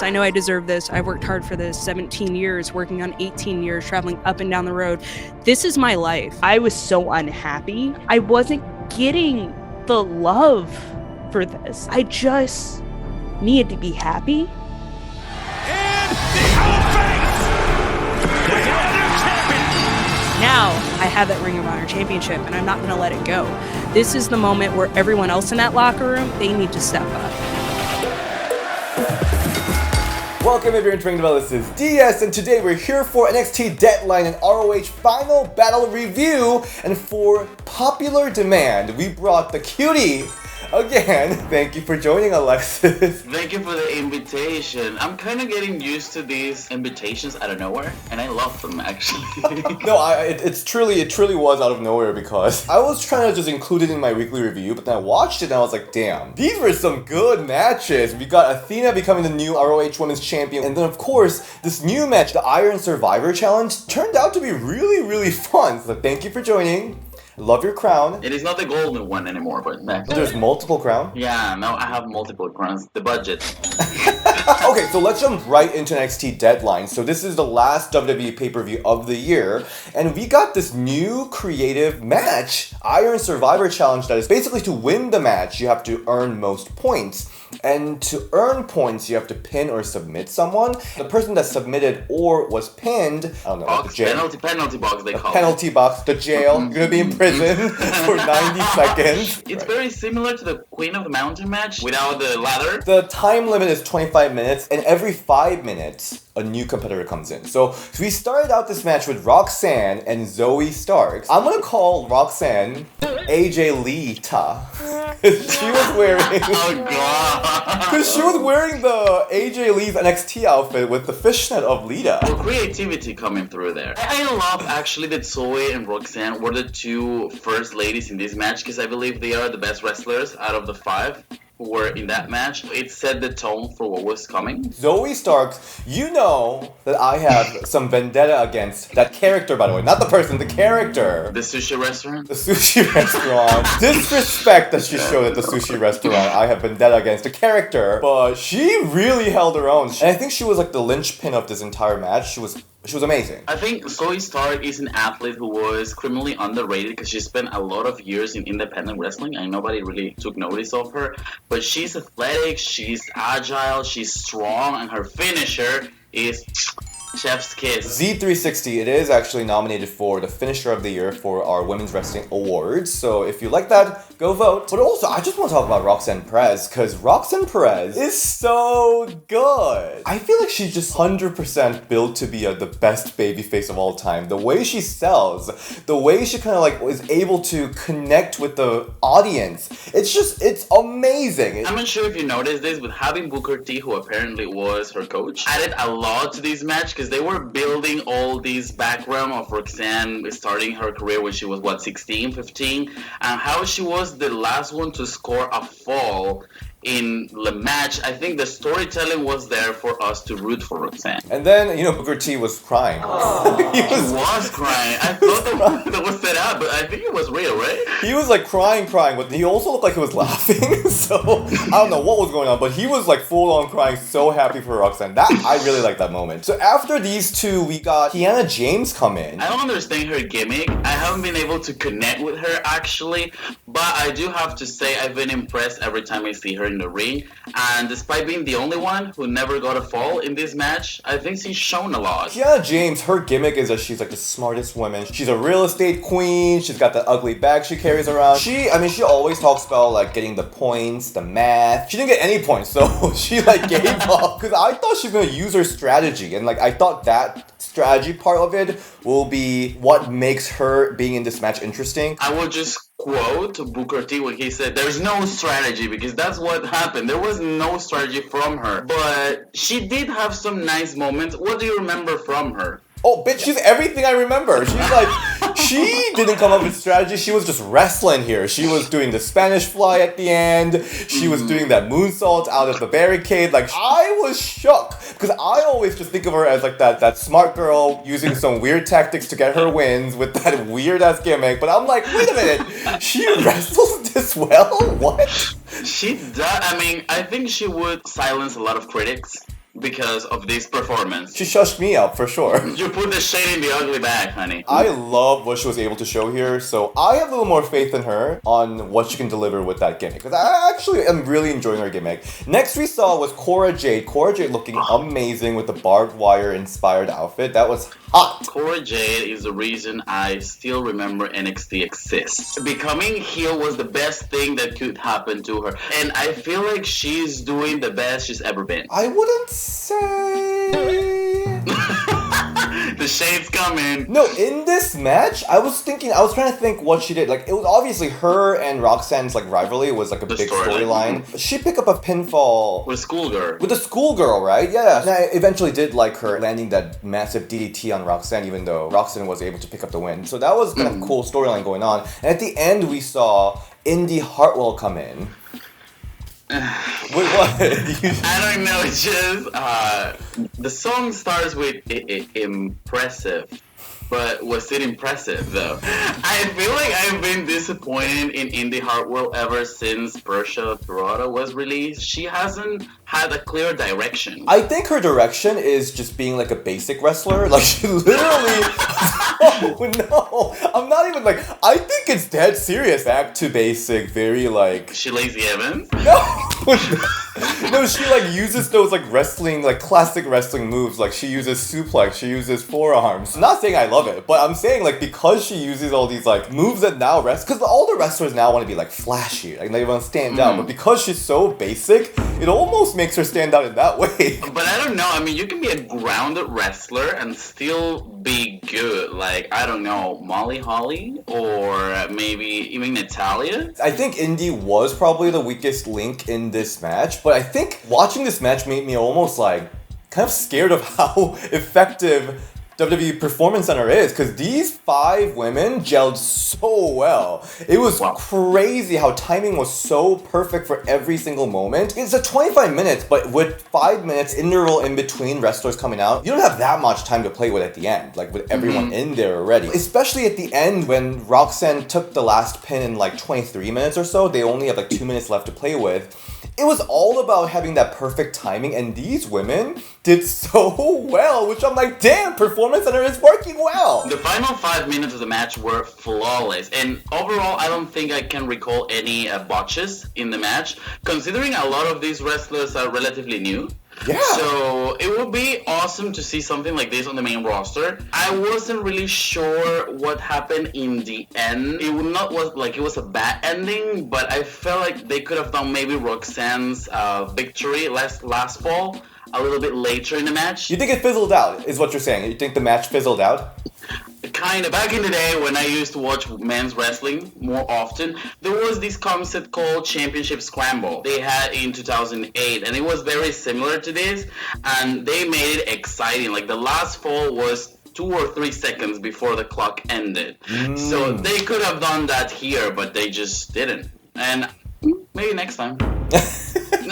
I know I deserve this. I've worked hard for this. 17 years, working on 18 years, traveling up and down the road. This is my life. I was so unhappy. I wasn't getting the love for this. I just needed to be happy. And the offense! We have a new champion! Now I have that Ring of Honor championship, and I'm not going to let it go. This is the moment where everyone else in that locker room, they need to step up. Welcome everyone to Ring of Honor. This is DS, and today we're here for NXT Deadline and ROH Final Battle Review. And for popular demand, we brought the cutie again. Thank you for joining, Alexis. Thank you for the invitation. I'm kind of getting used to these invitations out of nowhere, and I love them actually. No, it truly was out of nowhere because I was trying to just include it in my weekly review, but then I watched it and I was like, damn, these were some good matches. We got Athena becoming the new ROH Women's Champion, and then of course, this new match, the Iron Survivor Challenge, turned out to be really, really fun. So thank you for joining. Love your crown. It is not the golden one anymore, but next. There's multiple crowns? Yeah, no, I have multiple crowns. The budget. Okay, so let's jump right into NXT Deadline. So this is the last WWE pay-per-view of the year, and we got this new creative match, Iron Survivor Challenge, that is basically to win the match, you have to earn most points. And to earn points, you have to pin or submit someone. The person that submitted or was pinned, I don't know, Box, the jail. penalty box, they call Penalty box, the jail. You're gonna be in prison for 90 seconds. It's very similar to the Queen of the Mountain match without the ladder. The time limit is 25 minutes, and every 5 minutes, a new competitor comes in. So we started out this match with Roxanne and Zoe Starks. I'm gonna call Roxanne AJ Lita. She was wearing... Oh god. Because she was wearing the AJ Lee's NXT outfit with the fishnet of Lita. Well, creativity coming through there. I love actually that Zoe and Roxanne were the two first ladies in this match because I believe they are the best wrestlers out of the 5 who were in that match. It set the tone for what was coming. Zoe Starks, you know that I have some vendetta against that character, by the way. Not the person, the character. The sushi restaurant? The sushi restaurant. Disrespect that she showed at the sushi restaurant. I have vendetta against the character. But she really held her own. And I think she was like the linchpin of this entire match. She was amazing. I think Zoe Stark is an athlete who was criminally underrated because she spent a lot of years in independent wrestling and nobody really took notice of her. But she's athletic, she's agile, she's strong, and her finisher is chef's kiss. Z360, it is actually nominated for the finisher of the year for our Women's Wrestling Awards. So if you like that, go vote. But also, I just want to talk about Roxanne Perez, because Roxanne Perez is so good. I feel like she's just 100% built to be the best babyface of all time. The way she sells, the way she kind of like is able to connect with the audience. It's amazing. I'm not sure if you noticed this, but having Booker T, who apparently was her coach, added a lot to this match because they were building all this background of Roxanne starting her career when she was, 16, 15, and how she was the last one to score a fall in the match. I think the storytelling was there for us to root for Roxanne. And then, Booker T was crying. Oh, he was crying. I thought that was set up, but I think it was real, right? He was like crying, but he also looked like he was laughing. So, I don't know what was going on, but he was like full on crying, so happy for Roxanne. I really like that moment. So after these two, we got Kiana James come in. I don't understand her gimmick. I haven't been able to connect with her actually, but I do have to say I've been impressed every time I see her in the ring, and despite being the only one who never got a fall in this match, I think she's shown a lot. Kiana James, her gimmick is that she's like the smartest woman. She's a real estate queen. She's got the ugly bag she carries around. She always talks about like getting the points, the math. She didn't get any points, so she like gave up because I thought she was gonna use her strategy, and like I thought that strategy part of it will be what makes her being in this match interesting. I will just quote Booker T when he said there's no strategy, because that's what happened. There was no strategy from her, but she did have some nice moments. What do you remember from her? Oh, bitch, she's everything I remember. She's like, she didn't come up with strategy. She was just wrestling here. She was doing the Spanish fly at the end. She was doing that moonsault out of the barricade. Like, I was shook. Because I always just think of her as like that smart girl using some weird tactics to get her wins with that weird-ass gimmick. But I'm like, wait a minute. She wrestles this well? What? She does. I mean, I think she would silence a lot of critics because of this performance. She shushed me out for sure. You put the shade in the ugly bag, honey. I love what she was able to show here, so I have a little more faith in her on what she can deliver with that gimmick. Because I actually am really enjoying her gimmick. Next we saw was Cora Jade. Cora Jade looking amazing with the barbed wire inspired outfit. That was hot. Cora Jade is the reason I still remember NXT exists. Becoming heel was the best thing that could happen to her. And I feel like she's doing the best she's ever been. I wouldn't say... The shade's coming. No, in this match, I was trying to think what she did. Like, it was obviously her and Roxanne's like rivalry was like a big storyline. She picked up a pinfall with Schoolgirl. With the Schoolgirl, right? Yeah. And I eventually did like her landing that massive DDT on Roxanne, even though Roxanne was able to pick up the win. So that was kind of a cool storyline going on. And at the end, we saw Indy Hartwell come in. Wait, what? I don't know. It's just the song starts with impressive, but was it impressive though? I feel like I've been disappointed in Indy Hartwell ever since Persia Pirotta was released. She hasn't had a clear direction. I think her direction is just being like a basic wrestler. Like she literally. Oh, no, I'm not even like. I think it's dead serious. Back to basic, very like. She Lazy Evans? No, she like uses those like wrestling, like classic wrestling moves. Like she uses suplex, she uses forearms. I'm not saying I love it, but I'm saying like because she uses all these like moves that now because all the wrestlers now want to be like flashy, like they want to stand out. But because she's so basic, it almost makes her stand out in that way. But I don't know. I mean, you can be a grounded wrestler and still be good. Like I don't know, Molly Holly or maybe even Natalia. I think Indy was probably the weakest link in this match, but I think watching this match made me almost like kind of scared of how effective WWE Performance Center is, because these 5 women gelled so well. It was crazy how timing was so perfect for every single moment. It's a 25 minutes, but with 5 minutes interval in between wrestlers coming out, you don't have that much time to play with at the end, like with everyone in there already. Especially at the end when Roxanne took the last pin in like 23 minutes or so, they only have like 2 minutes left to play with. It was all about having that perfect timing, and these women did so well, which I'm like, damn, Performance Center is working well. The final 5 minutes of the match were flawless, and overall, I don't think I can recall any botches in the match, considering a lot of these wrestlers are relatively new. Yeah. So it would be awesome to see something like this on the main roster. I wasn't really sure what happened in the end. It was a bad ending, but I felt like they could have done maybe Roxanne's victory last fall a little bit later in the match. You think it fizzled out, is what you're saying? You think the match fizzled out? Kind of. Back in the day when I used to watch men's wrestling more often, there was this concept called Championship Scramble they had in 2008, and it was very similar to this, and they made it exciting. Like the last fall was 2 or 3 seconds before the clock ended. So they could have done that here, but they just didn't. And maybe next time.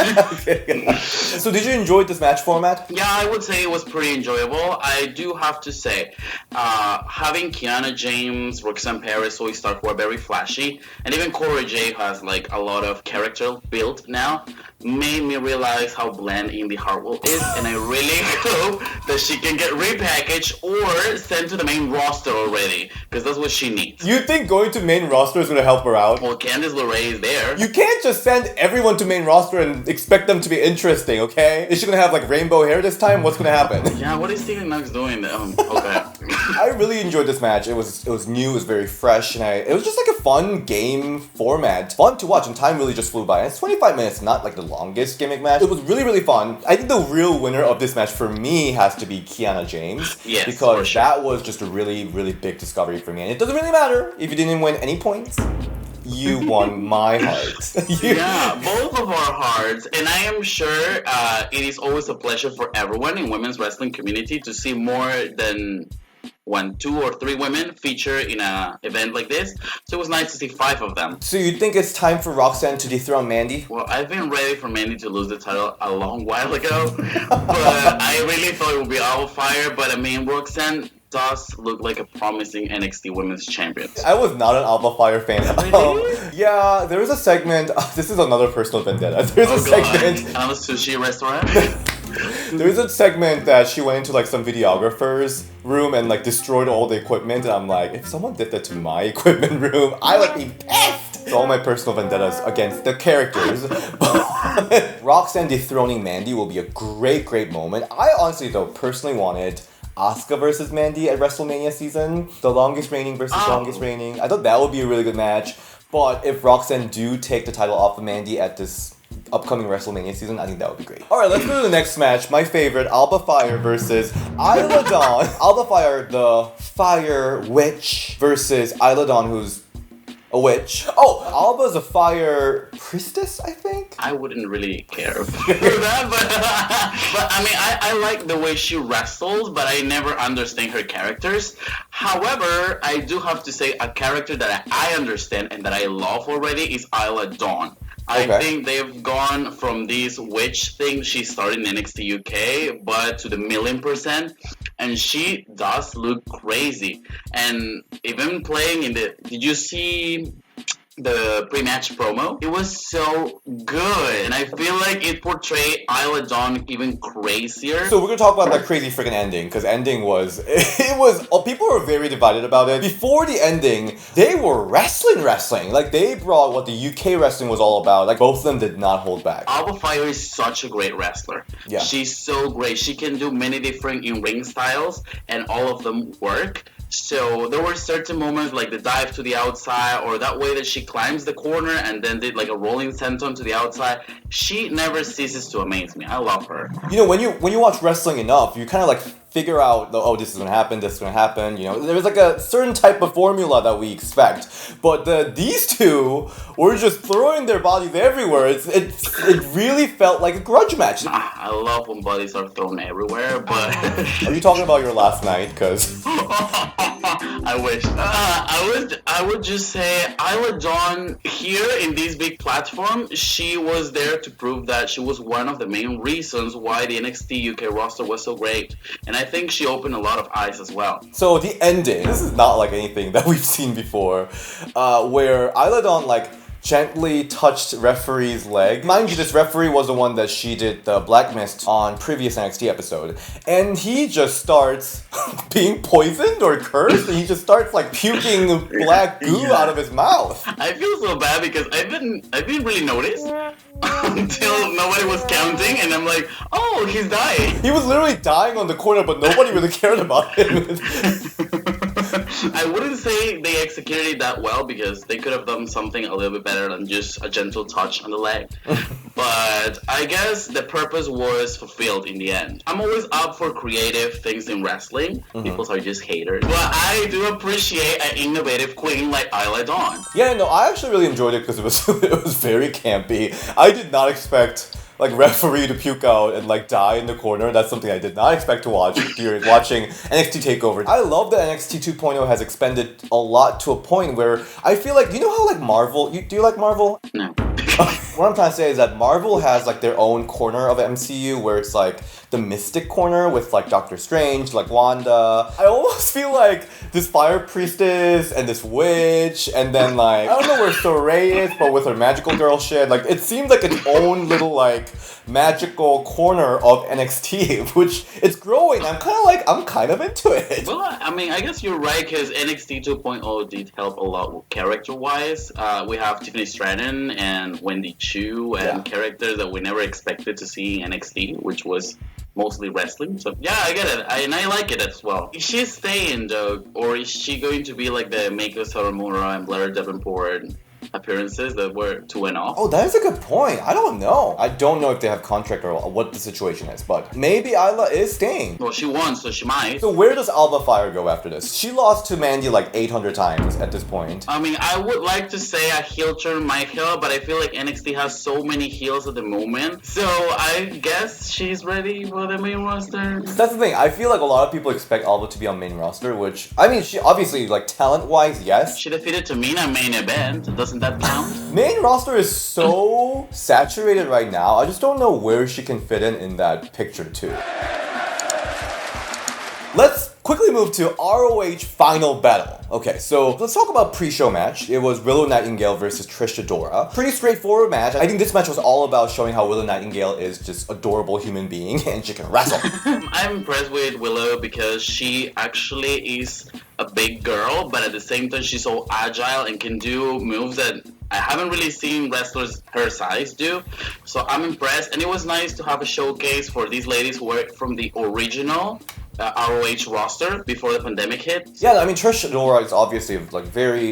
Okay. So did you enjoy this match format? Yeah, I would say it was pretty enjoyable. I do have to say, having Kiana James, Roxanne Perez, Zoe Stark, who are very flashy, and even Cora Jade has like a lot of character built now, made me realize how bland Indy Hartwell is, and I really hope that she can get repackaged or sent to the main roster already, because that's what she needs. You think going to main roster is going to help her out? Well, Candice LeRae is there. You can't just send everyone to main roster and expect them to be interesting, okay? Is she going to have like rainbow hair this time? What's going to happen? Yeah, what is Steven Knox doing? Okay. I really enjoyed this match. It was new, it was very fresh, and it was just like a fun game format. Fun to watch, and time really just flew by. And it's 25 minutes, not like the longest gimmick match. It was really, really fun. I think the real winner of this match for me has to be Kiana James. Yes, because for sure. that was just a really, really big discovery for me. And it doesn't really matter if you didn't win any points. You won my heart. Yeah, both of our hearts, and I am sure it is always a pleasure for everyone in women's wrestling community to see more than 1, 2, or 3 women feature in an event like this. So it was nice to see 5 of them. So you think it's time for Roxanne to dethrone Mandy? Well, I've been ready for Mandy to lose the title a long while ago, but I really thought it would be Alba Fyre. But I mean, Roxanne does look like a promising NXT Women's Champion. I was not an Alba Fyre fan. Really? Yeah, there was a segment. This is another personal vendetta. There's a segment. On a sushi restaurant? There's a segment that she went into like some videographer's room and like destroyed all the equipment, and I'm like, if someone did that to my equipment room, I would be pissed! It's all my personal vendettas against the characters. Roxanne dethroning Mandy will be a great moment. I honestly though personally wanted Asuka versus Mandy at WrestleMania season. The longest reigning versus longest reigning. I thought that would be a really good match. But if Roxanne do take the title off of Mandy at this upcoming WrestleMania season, I think that would be great. Alright, let's go to the next match. My favorite, Alba Fyre versus Isla Dawn. Alba Fyre, the Fire Witch, versus Isla Dawn, who's a witch. Oh, Alba's a fire priestess, I think? I wouldn't really care for that, but I mean, I like the way she wrestles, but I never understand her characters. However, I do have to say a character that I understand and that I love already is Isla Dawn. I think they've gone from this witch thing she started in NXT UK, but to the 1,000,000%. And she does look crazy. And even playing in the... Did you see the pre-match promo? It was so good. And I feel like it portrayed Isla Dawn even crazier. So we're gonna talk about that crazy freaking ending, because ending was... people were very divided about it. Before the ending, they were wrestling. Like, they brought what the UK wrestling was all about. Like, both of them did not hold back. Alba Fyre is such a great wrestler. Yeah. She's so great. She can do many different in-ring styles, and all of them work. So there were certain moments like the dive to the outside, or that way that she climbs the corner and then did like a rolling senton to the outside. She never ceases to amaze me. I love her. You know, when you watch wrestling enough, you kind of like figure out, oh, this is gonna happen, this is gonna happen. You know, there's like a certain type of formula that we expect. But these two were just throwing their bodies everywhere. It really felt like a grudge match. I love when bodies are thrown everywhere, but Are you talking about your last night? Because I wish. I would just say Isla Dawn here in this big platform, she was there to prove that she was one of the main reasons why the NXT UK roster was so great. And I think she opened a lot of eyes as well. So the ending, this is not like anything that we've seen before, where Isla Dawn like gently touched referee's leg. Mind you, this referee was the one that she did the Black Mist on previous NXT episode. And he just starts being poisoned or cursed, and he just starts like puking black goo out of his mouth. I feel so bad because I didn't really notice until nobody was counting, and I'm like, oh, he's dying. He was literally dying on the corner, but nobody really cared about him. I wouldn't say they executed it that well because they could have done something a little bit better than just a gentle touch on the leg. But I guess the purpose was fulfilled in the end. I'm always up for creative things in wrestling. People are just haters. But I do appreciate an innovative queen like Isla Dawn. Yeah, no, I actually really enjoyed it because it was very campy. I did not expect like referee to puke out and like die in the corner. That's something I did not expect to watch during watching NXT TakeOver. I love that NXT 2.0 has expanded a lot to a point where I feel like, you know how like Marvel, do you like Marvel? No. What I'm trying to say is that Marvel has like their own corner of MCU where it's like the mystic corner with like Doctor Strange, like Wanda. I almost feel like this fire priestess and this witch, and then like, I don't know where Soraya is, but with her magical girl shit, like it seems like its own little like magical corner of NXT, which it's growing. I'm kind of into it. Well, I mean, I guess you're right because NXT 2.0 did help a lot character-wise. We have Tiffany Stratton and Wendy Chu and characters that we never expected to see in NXT, which was mostly wrestling. So yeah, I get it. And I like it as well. Is she staying though, or is she going to be like the Meiko Satomura and Blair Davenport appearances that were 2 and off? Oh, that is a good point. I don't know. I don't know if they have contract or what the situation is, but maybe Isla is staying. Well, she won, so she might. So where does Alba Fyre go after this? She lost to Mandy like 800 times at this point. I mean, I would like to say a heel turn might help, but I feel like NXT has so many heels at the moment. So I guess she's ready for the main roster. That's the thing. I feel like a lot of people expect Alba to be on main roster, which, I mean, she obviously, like, talent-wise, yes. She defeated Tamina main event. Doesn't that count? Main roster is so saturated right now. I just don't know where she can fit in that picture, too. Let's quickly move to ROH Final Battle. Okay, so let's talk about pre-show match. It was Willow Nightingale versus Trish Adora. Pretty straightforward match. I think this match was all about showing how Willow Nightingale is just adorable human being and she can wrestle. I'm impressed with Willow because she actually is a big girl, but at the same time she's so agile and can do moves that I haven't really seen wrestlers her size do. So I'm impressed, and it was nice to have a showcase for these ladies who were from the original ROH roster before the pandemic hit. Yeah, I mean, Trish Adora is obviously like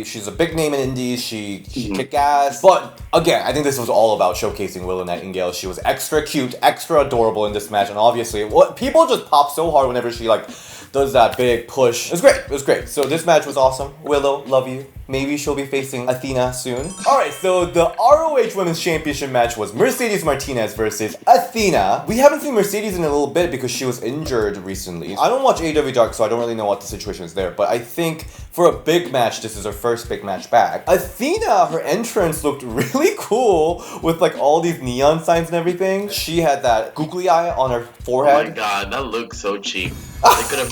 she's a big name in indies, she kick ass. But again, I think this was all about showcasing Willow Nightingale. She was extra cute, extra adorable in this match, and obviously, people just pop so hard whenever she like does that big push. It was great, it was great. So this match was awesome. Willow, love you. Maybe she'll be facing Athena soon. Alright, so the ROH Women's Championship match was Mercedes Martinez versus Athena. We haven't seen Mercedes in a little bit because she was injured recently. I don't watch AEW Dark, so I don't really know what the situation is there, but I think for a big match, this is her first big match back. Athena, her entrance looked really cool with like all these neon signs and everything. She had that googly eye on her forehead. Oh my god, that looks so cheap. They could have...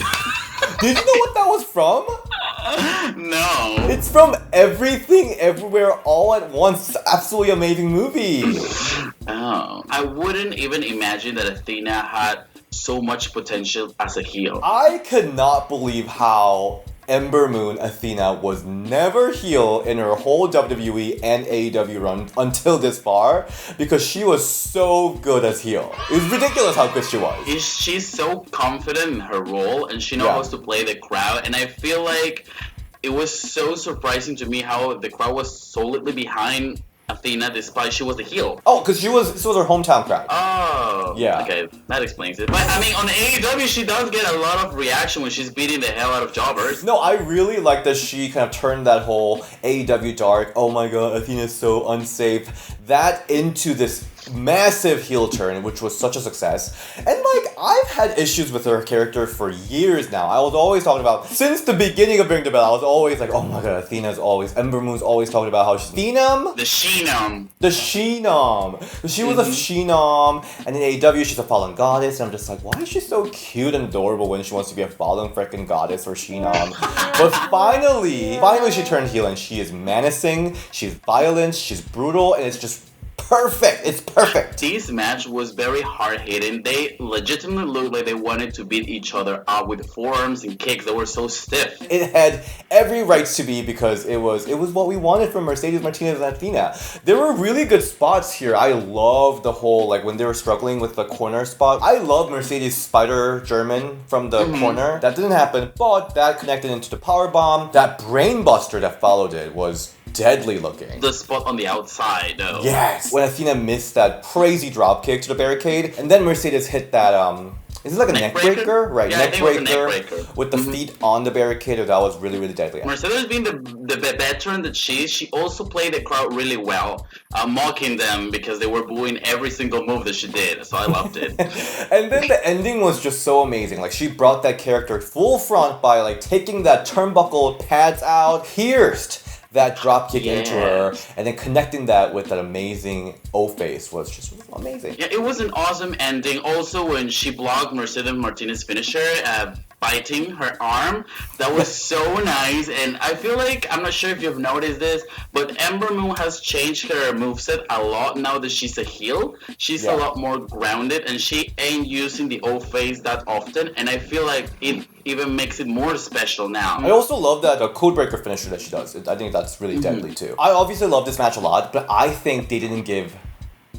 Did you know what that was from? No. It's from Everything Everywhere All at Once. It's an absolutely amazing movie. Oh. I wouldn't even imagine that Athena had so much potential as a heel. I could not believe how Ember Moon Athena was never heel in her whole WWE and AEW run until this far because she was so good as heel. It was ridiculous how good she was. She's so confident in her role and she knows how to play the crowd, and I feel like it was so surprising to me how the crowd was solidly behind Athena despite she was the heel. Oh, because this was her hometown crowd. Oh. Yeah. Okay, that explains it. But I mean, on AEW, she does get a lot of reaction when she's beating the hell out of jobbers. No, I really like that she kind of turned that whole AEW Dark, oh my god, Athena's so unsafe, that into this massive heel turn, which was such a success. And like, I've had issues with her character for years now. I was always talking about, since the beginning of Ring the Bell, I was always like, oh my god, Ember Moon's always talking about how she's Phenom? The Sheenom. The Sheenom. So she was a Sheenom, and in AEW she's a fallen goddess, and I'm just like, why is she so cute and adorable when she wants to be a fallen freaking goddess or Sheenom? But finally she turned heel, and she is menacing, she's violent, she's brutal, and it's just perfect. It's perfect. This match was very hard-hitting. They legitimately looked like they wanted to beat each other up with forearms and kicks that were so stiff. It had every right to be because it was what we wanted from Mercedes Martinez and Athena. There were really good spots here. I love the whole, like, when they were struggling with the corner spot. I love Mercedes Spider German from the corner. That didn't happen, but that connected into the powerbomb. That brainbuster that followed it was deadly looking. The spot on the outside, though. Yes! When Athena missed that crazy drop kick to the barricade, and then Mercedes hit that, is it like a neck breaker? Right, yeah, neck breaker, with the Mm-hmm. feet on the barricade. That was really, really deadly. Mercedes being the veteran that she also played the crowd really well, mocking them because they were booing every single move that she did, so I loved it. And then the ending was just so amazing. Like, she brought that character full front by like taking that turnbuckle pads out, pierced that drop kick into her, and then connecting that with that amazing O-face was just amazing. Yeah, it was an awesome ending. Also, when she blocked Mercedes Martinez' finisher, biting her arm, that was so nice. And I feel like, I'm not sure if you've noticed this, but Ember Moon has changed her moveset a lot now that she's a heel. She's a lot more grounded, and she ain't using the O-face that often, and I feel like it even makes it more special now. I also love that codebreaker finisher that she does. I think that's really deadly too. I obviously love this match a lot, but I think they didn't give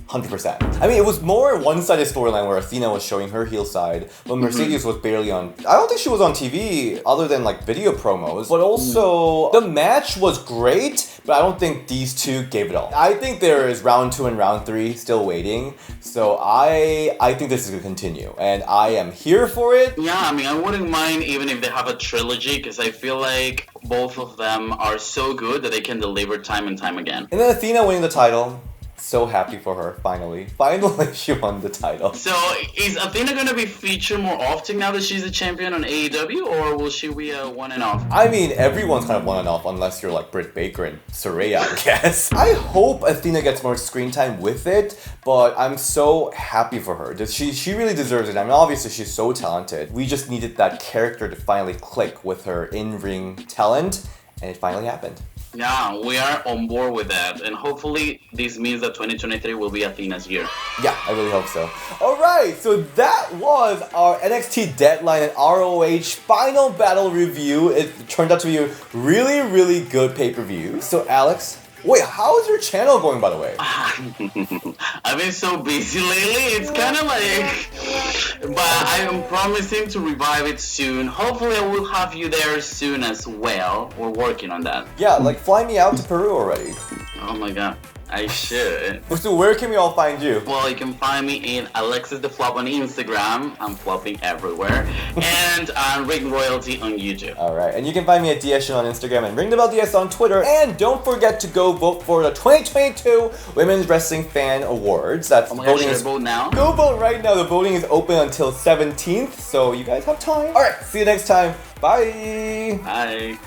100%. I mean, it was more one-sided storyline where Athena was showing her heel side, but Mercedes was barely on... I don't think she was on TV other than like video promos, but also the match was great, but I don't think these two gave it all. I think there is round 2 and round 3 still waiting, so I think this is going to continue, and I am here for it. Yeah, I mean, I wouldn't mind even if they have a trilogy, because I feel like both of them are so good that they can deliver time and time again. And then Athena winning the title. So happy for her, finally. Finally, she won the title. So, is Athena gonna be featured more often now that she's a champion on AEW, or will she be a one and off? I mean, everyone's kind of one and off unless you're like Britt Baker and Saraya, I guess. I hope Athena gets more screen time with it, but I'm so happy for her. She really deserves it. I mean, obviously she's so talented. We just needed that character to finally click with her in-ring talent, and it finally happened. Yeah, we are on board with that, and hopefully this means that 2023 will be Athena's year. Yeah, I really hope so. Alright, so that was our NXT Deadline and ROH Final Battle review. It turned out to be a really, really good pay-per-view. So Alex, wait, how is your channel going, by the way? I've been so busy lately, it's kind of like... But I am promising to revive it soon. Hopefully I will have you there soon as well. We're working on that. Yeah, like fly me out to Peru already. Oh my god, I should. So where can we all find you? Well, you can find me in Alexis the Flop on Instagram. I'm flopping everywhere. And Ring Royalty on YouTube. Alright, and you can find me at DSN on Instagram and Ring the Bell DS on Twitter. And don't forget to go vote for the 2022 Women's Wrestling Fan Awards. That's Oh my gosh, voting should I is vote now? Go vote right now. The voting is open until 17th, so you guys have time. Alright, see you next time. Bye! Bye.